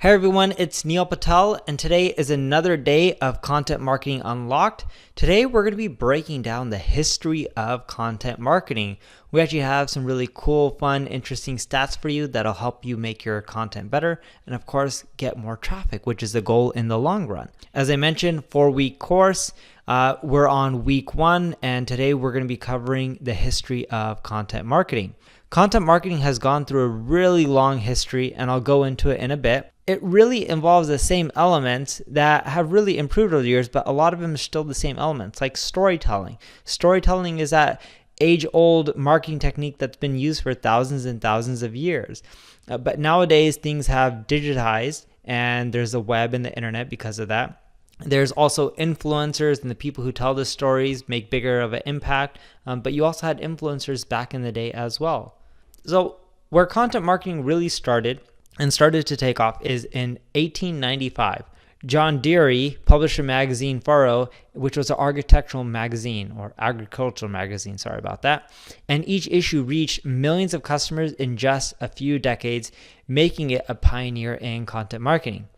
Hey everyone, it's Neil Patel, and today is another day of Content Marketing Unlocked. Today we're going to be breaking down the history of content marketing. We actually have some really cool, fun, interesting stats for you that'll help you make your content better and of course get more traffic, which is the goal in the long run. As I mentioned, 4-week course. We're on week 1, and today we're going to be covering the history of content marketing. Content marketing has gone through a really long history, and I'll go into it in a bit. It really involves the same elements that have really improved over the years, but a lot of them are still the same elements, like storytelling. Storytelling is that age-old marketing technique that's been used for thousands and thousands of years. But nowadays, things have digitized, and there's the web and the internet because of that. There's also influencers, and the people who tell the stories make bigger of an impact, but you also had influencers back in the day as well. So where content marketing really started to take off is in 1895. John Deere published a magazine, Furrow, which was an architectural magazine, or agricultural magazine, sorry about that. And each issue reached millions of customers in just a few decades, making it a pioneer in content marketing.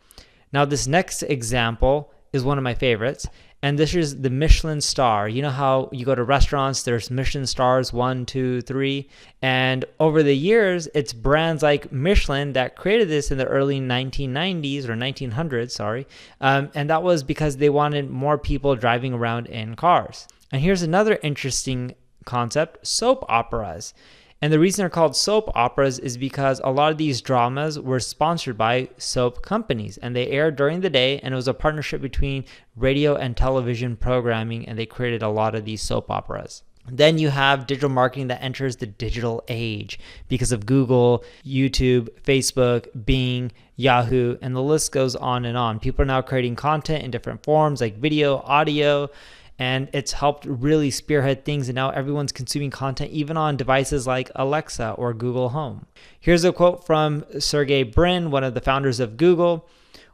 Now this next example is one of my favorites, and this is the Michelin star. You know how you go to restaurants, there's Michelin stars, 1, 2, 3, and over the years, it's brands like Michelin that created this in the early 1990s or 1900s, and that was because they wanted more people driving around in cars. And here's another interesting concept, soap operas. And the reason they're called soap operas is because a lot of these dramas were sponsored by soap companies, and they aired during the day, and it was a partnership between radio and television programming, and they created a lot of these soap operas. Then you have digital marketing that enters the digital age because of Google, YouTube, Facebook, Bing, Yahoo, and the list goes on and on. People are now creating content in different forms like video, audio, and it's helped really spearhead things, and now everyone's consuming content even on devices like Alexa or Google Home. Here's a quote from Sergey Brin, one of the founders of Google.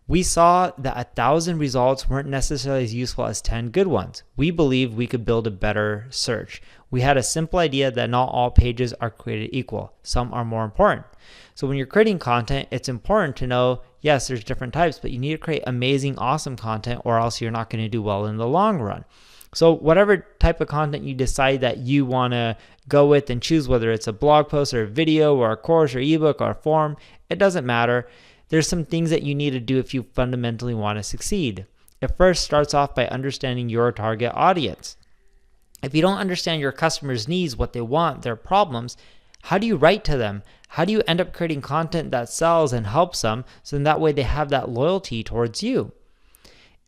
"We saw that 1,000 results weren't necessarily as useful as 10 good ones. We believed we could build a better search. We had a simple idea that not all pages are created equal. Some are more important." So when you're creating content, it's important to know, yes, there's different types, but you need to create amazing, awesome content, or else you're not going to do well in the long run. So whatever type of content you decide that you want to go with and choose, whether it's a blog post or a video or a course or ebook or a forum, it doesn't matter. There's some things that you need to do if you fundamentally want to succeed. It first starts off by understanding your target audience. If you don't understand your customers' needs, what they want, their problems, how do you write to them? How do you end up creating content that sells and helps them, so that way they have that loyalty towards you?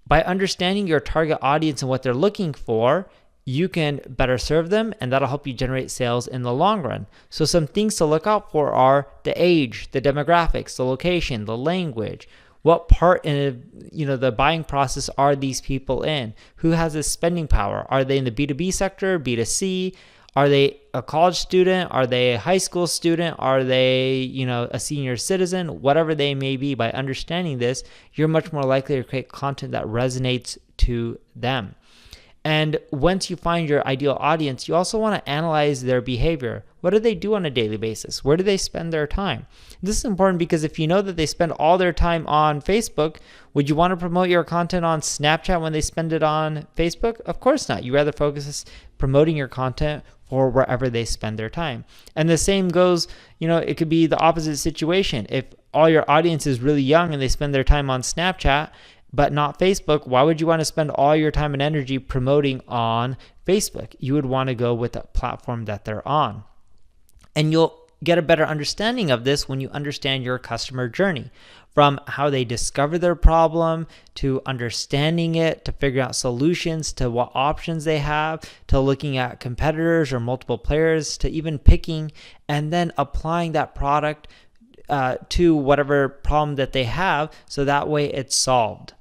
By understanding your target audience and what they're looking for, you can better serve them, and that'll help you generate sales in the long run. So some things to look out for are the age, the demographics, the location, the language. What part in the buying process are these people in? Who has the spending power? Are they in the B2B sector, B2C? Are they a college student? Are they a high school student? Are they, a senior citizen? Whatever they may be, by understanding this, you're much more likely to create content that resonates to them. And once you find your ideal audience, you also want to analyze their behavior. What do they do on a daily basis? Where do they spend their time? This is important because if you know that they spend all their time on Facebook, would you want to promote your content on Snapchat when they spend it on Facebook? Of course not. You rather focus promoting your content for wherever they spend their time. And the same goes, it could be the opposite situation. If all your audience is really young and they spend their time on Snapchat, but not Facebook, why would you want to spend all your time and energy promoting on Facebook? You would want to go with the platform that they're on. And you'll get a better understanding of this when you understand your customer journey, from how they discover their problem, to understanding it, to figuring out solutions, to what options they have, to looking at competitors or multiple players, to even picking and then applying that product to whatever problem that they have, so that way it's solved.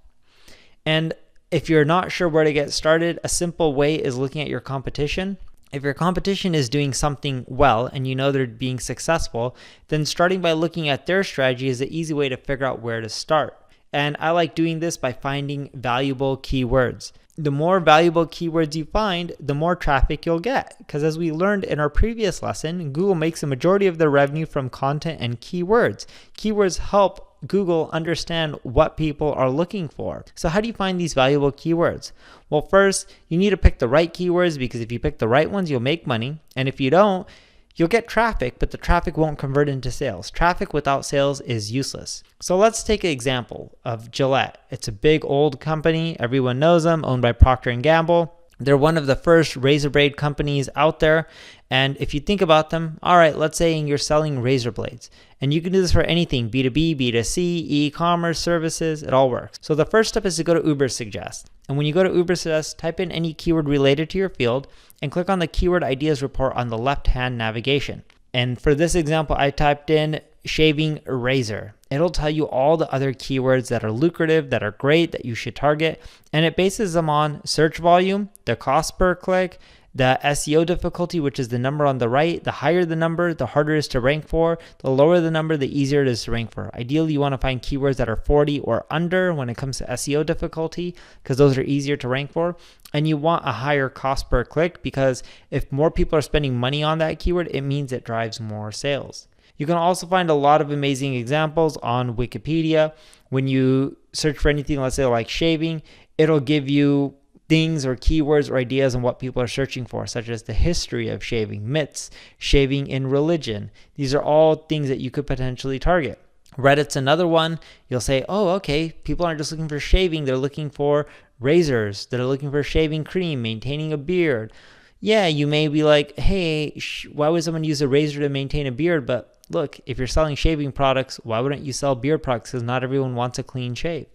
And if you're not sure where to get started, a simple way is looking at your competition. If your competition is doing something well and you know they're being successful, then starting by looking at their strategy is an easy way to figure out where to start. And I like doing this by finding valuable keywords. The more valuable keywords you find, the more traffic you'll get. Because as we learned in our previous lesson, Google makes a majority of their revenue from content and keywords. Keywords help Google understand what people are looking for. So how do you find these valuable keywords? Well, first, you need to pick the right keywords, because if you pick the right ones, you'll make money. And if you don't, you'll get traffic, but the traffic won't convert into sales. Traffic without sales is useless. So let's take an example of Gillette. It's a big old company. Everyone knows them, owned by Procter & Gamble. They're one of the first razor blade companies out there. And if you think about them, all right, let's say you're selling razor blades. And you can do this for anything, B2B, B2C, e-commerce, services, it all works. So the first step is to go to Ubersuggest. And when you go to Ubersuggest, type in any keyword related to your field and click on the keyword ideas report on the left-hand navigation. And for this example, I typed in shaving razor. It'll tell you all the other keywords that are lucrative, that are great, that you should target. And it bases them on search volume, the cost per click, the SEO difficulty, which is the number on the right. The higher the number, the harder it is to rank for. The lower the number, the easier it is to rank for. Ideally, you want to find keywords that are 40 or under when it comes to SEO difficulty, because those are easier to rank for. And you want a higher cost per click, because if more people are spending money on that keyword, it means it drives more sales. You can also find a lot of amazing examples on Wikipedia. When you search for anything, let's say like shaving, it'll give you things or keywords or ideas on what people are searching for, such as the history of shaving, myths, shaving in religion. These are all things that you could potentially target. Reddit's another one. You'll say, oh, okay, people aren't just looking for shaving, they're looking for razors, they're looking for shaving cream, maintaining a beard. Yeah, you may be like, hey, why would someone use a razor to maintain a beard? But look, if you're selling shaving products, why wouldn't you sell beard products? Because not everyone wants a clean shave.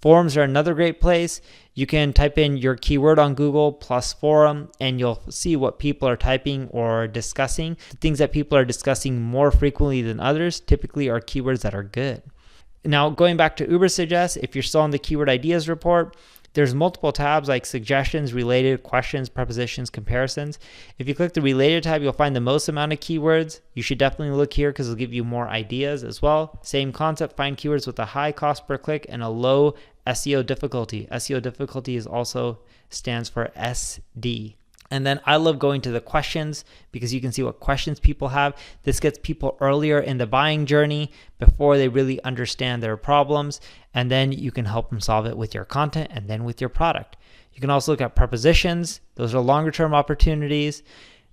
Forums are another great place. You can type in your keyword on Google plus forum, and you'll see what people are typing or discussing. The things that people are discussing more frequently than others typically are keywords that are good. Now, going back to Ubersuggest, if you're still on the keyword ideas report, there's multiple tabs like suggestions, related, questions, prepositions, comparisons. If you click the related tab, you'll find the most amount of keywords. You should definitely look here because it'll give you more ideas as well. Same concept, find keywords with a high cost per click and a low SEO difficulty. SEO difficulty is also stands for SD. And then I love going to the questions because you can see what questions people have. This gets people earlier in the buying journey before they really understand their problems. And then you can help them solve it with your content and then with your product. You can also look at prepositions. Those are longer term opportunities.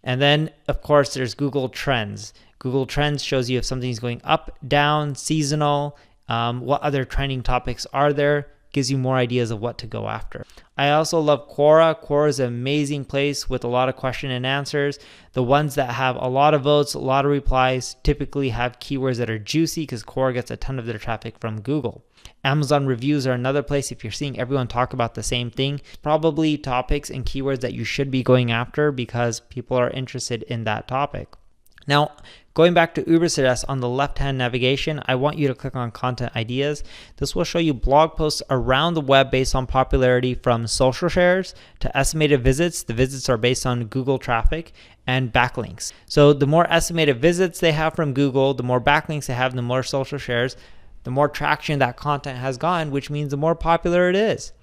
And then, of course, there's Google Trends. Google Trends shows you if something's going up, down, seasonal, what other trending topics are there. Gives you more ideas of what to go after. I also love Quora. Quora is an amazing place with a lot of question and answers. The ones that have a lot of votes, a lot of replies, typically have keywords that are juicy because Quora gets a ton of their traffic from Google. Amazon reviews are another place. If you're seeing everyone talk about the same thing, probably topics and keywords that you should be going after because people are interested in that topic. Now, going back to Ubersuggest on the left-hand navigation, I want you to click on Content Ideas. This will show you blog posts around the web based on popularity, from social shares to estimated visits. The visits are based on Google traffic and backlinks. So the more estimated visits they have from Google, the more backlinks they have, the more social shares, the more traction that content has gotten, which means the more popular it is.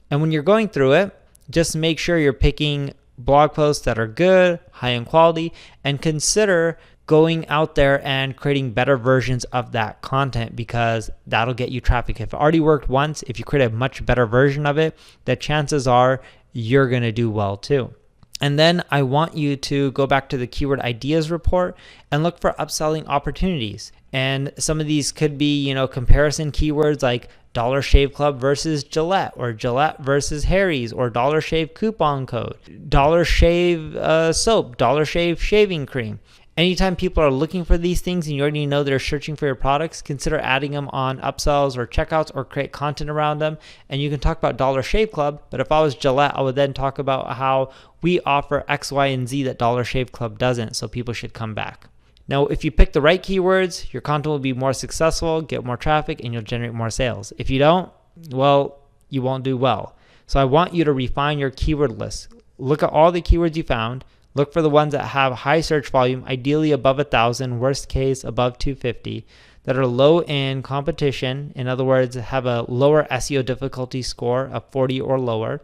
And when you're going through it, just make sure you're picking blog posts that are good, high in quality, and consider going out there and creating better versions of that content because that'll get you traffic. If it already worked once, if you create a much better version of it, the chances are you're going to do well too. And then I want you to go back to the keyword ideas report and look for upselling opportunities. And some of these could be, comparison keywords like Dollar Shave Club versus Gillette, or Gillette versus Harry's, or Dollar Shave coupon code, Dollar Shave soap, Dollar Shave shaving cream. Anytime people are looking for these things and you already know they're searching for your products, consider adding them on upsells or checkouts or create content around them. And you can talk about Dollar Shave Club, but if I was Gillette, I would then talk about how we offer X, Y, and Z that Dollar Shave Club doesn't, so people should come back. Now, if you pick the right keywords, your content will be more successful, get more traffic, and you'll generate more sales. If you don't, well, you won't do well. So I want you to refine your keyword list. Look at all the keywords you found. Look for the ones that have high search volume, ideally above 1,000, worst case above 250, that are low in competition. In other words, have a lower SEO difficulty score of 40 or lower,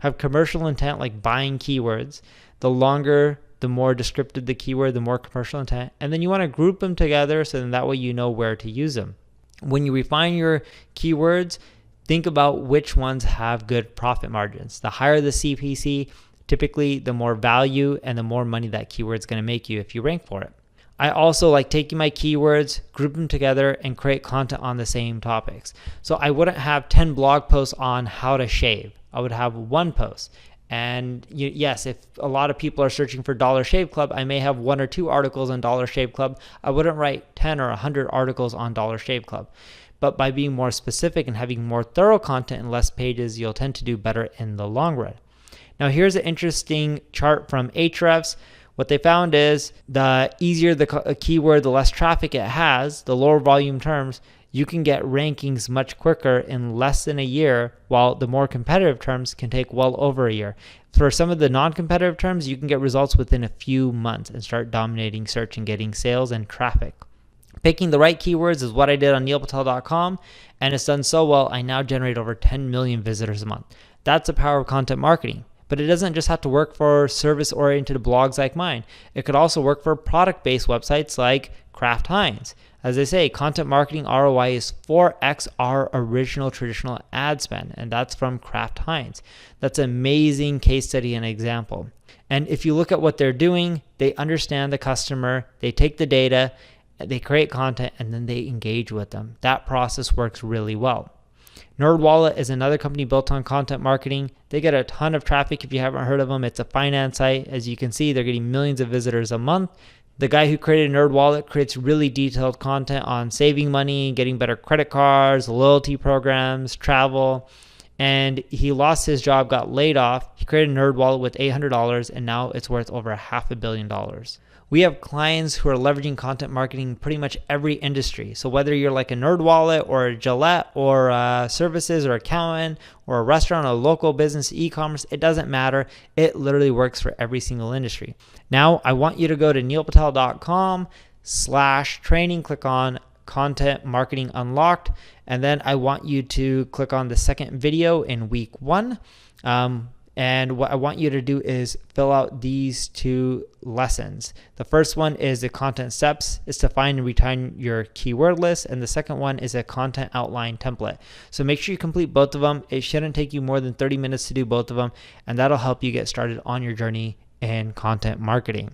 have commercial intent like buying keywords. The longer, the more descriptive the keyword, the more commercial intent. And then you want to group them together so then that way you know where to use them. When you refine your keywords, think about which ones have good profit margins. The higher the CPC, typically the more value and the more money that keyword's going to make you if you rank for it. I also like taking my keywords, group them together, and create content on the same topics. So I wouldn't have 10 blog posts on how to shave. I would have one post. And yes, if a lot of people are searching for Dollar Shave Club, I may have 1 or 2 articles on Dollar Shave Club. I wouldn't write 10 or 100 articles on Dollar Shave Club. But by being more specific and having more thorough content and less pages, you'll tend to do better in the long run. Now here's an interesting chart from Ahrefs. What they found is the easier the keyword, the less traffic it has, the lower volume terms, you can get rankings much quicker in less than a year, while the more competitive terms can take well over a year. For some of the non-competitive terms, you can get results within a few months and start dominating search and getting sales and traffic. Picking the right keywords is what I did on neilpatel.com, and it's done so well, I now generate over 10 million visitors a month. That's the power of content marketing. But it doesn't just have to work for service-oriented blogs like mine. It could also work for product-based websites like Kraft Heinz. As I say, content marketing ROI is 4x our original traditional ad spend, and that's from Kraft Heinz. That's an amazing case study and example. And if you look at what they're doing, they understand the customer, they take the data, they create content, and then they engage with them. That process works really well. NerdWallet is another company built on content marketing. They get a ton of traffic. If you haven't heard of them, it's a finance site. As you can see, they're getting millions of visitors a month. The guy who created NerdWallet creates really detailed content on saving money, getting better credit cards, loyalty programs, travel. And he lost his job, got laid off. He created NerdWallet with $800, and now it's worth over $500 million. We have clients who are leveraging content marketing in pretty much every industry. So whether you're like a NerdWallet or a Gillette or a services or accountant or a restaurant or a local business, e-commerce, it doesn't matter. It literally works for every single industry. Now, I want you to go to neilpatel.com/training, click on Content Marketing Unlocked, and then I want you to click on the second video in week 1. And what I want you to do is fill out these 2 lessons. The first one is the content steps, is to find and retain your keyword list. And the second one is a content outline template. So make sure you complete both of them. It shouldn't take you more than 30 minutes to do both of them. And that'll help you get started on your journey in content marketing.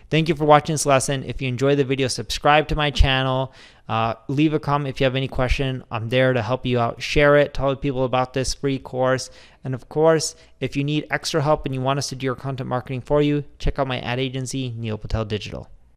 Thank you for watching this lesson. If you enjoyed the video, subscribe to my channel. Leave a comment if you have any question. I'm there to help you out. Share it. Tell people about this free course. And of course, if you need extra help and you want us to do your content marketing for you, check out my ad agency, Neil Patel Digital.